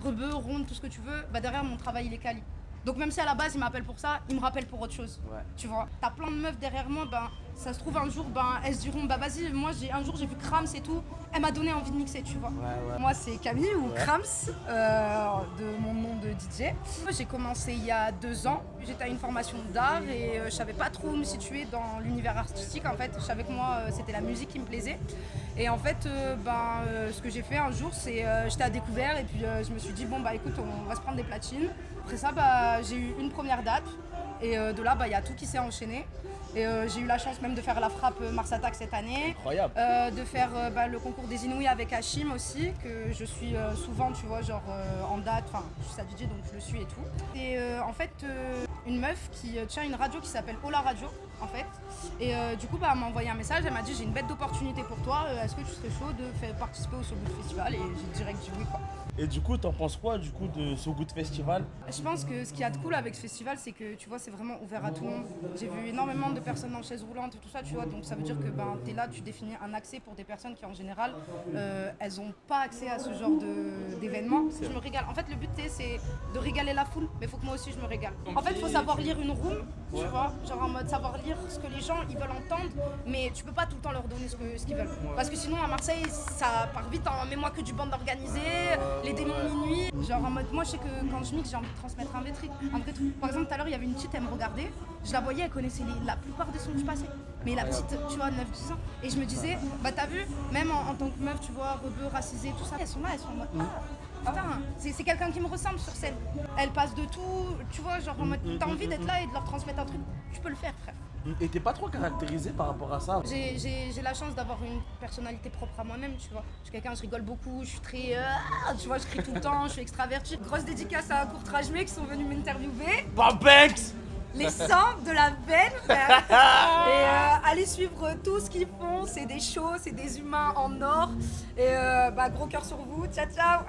rebeu, ronde, tout ce que tu veux, bah derrière mon travail il est quali. Donc même si à la base il m'appelle pour ça, il me rappelle pour autre chose. Ouais. Tu vois, t'as plein de meufs derrière moi, ben ça se trouve un jour, ben elles se diront bah vas-y, moi un jour j'ai vu Krams et tout, elle m'a donné envie de mixer, tu vois. Ouais. Moi c'est Camille ou Krams, de mon nom de DJ. J'ai commencé il y a 2 ans, j'étais à une formation d'art et je savais pas trop où me situer dans l'univers artistique en fait. Je savais que moi c'était la musique qui me plaisait. Et en fait, ce que j'ai fait un jour, c'est j'étais à découvert et puis je me suis dit bon bah écoute, on va se prendre des platines. Après ça, j'ai eu une première date et de là, il y a tout qui s'est enchaîné. Et j'ai eu la chance même de faire la frappe Mars Attack cette année. Incroyable. De faire le concours des Inouïs avec Hachim aussi, que je suis souvent, tu vois, genre en date. Enfin, je suis sa DJ donc je le suis et tout. Et en fait, une meuf qui tient une radio qui s'appelle Ola Radio, en fait. Et du coup, elle m'a envoyé un message, elle m'a dit j'ai une bête d'opportunité pour toi, est-ce que tu serais chaud de participer au So Good Festival? Et j'ai direct dit oui quoi. Et du coup, t'en penses quoi du coup de So Good Festival? Je pense que ce qu'il y a de cool avec ce festival, c'est que tu vois, c'est vraiment ouvert à tout le monde. J'ai vu énormément de personnes en chaise roulante et tout ça, tu vois, donc ça veut dire que t'es là, tu définis un accès pour des personnes qui en général, elles n'ont pas accès à ce genre d'événements. Je me régale. En fait, le but c'est de régaler la foule, mais il faut que moi aussi je me régale. En fait, il faut savoir lire une room, tu vois, genre en mode savoir lire ce que les gens ils veulent entendre, mais tu peux pas tout le temps leur donner ce qu'ils veulent. Parce que sinon à Marseille, ça part vite en mets-moi que du bande organisé, les démons minuit. Genre en mode, moi je sais que quand je mixe, j'ai envie de transmettre un vrai truc. Par exemple, tout à l'heure, il y avait une petite, elle me regardait, je la voyais, elle connaissait la plupart des sons du passé. Mais la petite, tu vois, 9-10 ans. Et je me disais, bah t'as vu, même en tant que meuf, tu vois, rebeu, racisée, tout ça, elles sont là, elles sont en mode, putain, c'est quelqu'un qui me ressemble sur scène. Elle passe de tout, tu vois, genre en mode, t'as envie d'être là et de leur transmettre un truc, tu peux le faire, frère. Et t'es pas trop caractérisé par rapport à ça? J'ai la chance d'avoir une personnalité propre à moi-même, tu vois. Je suis quelqu'un, je rigole beaucoup, je suis très... tu vois, je crie tout le temps, je suis extravertie. Grosse dédicace à Courtrage-Mé qui sont venus m'interviewer. Banks. Les sangs de la veine, frère. Et allez suivre tout ce qu'ils font, c'est des shows, c'est des humains en or. Et gros cœur sur vous, ciao ciao.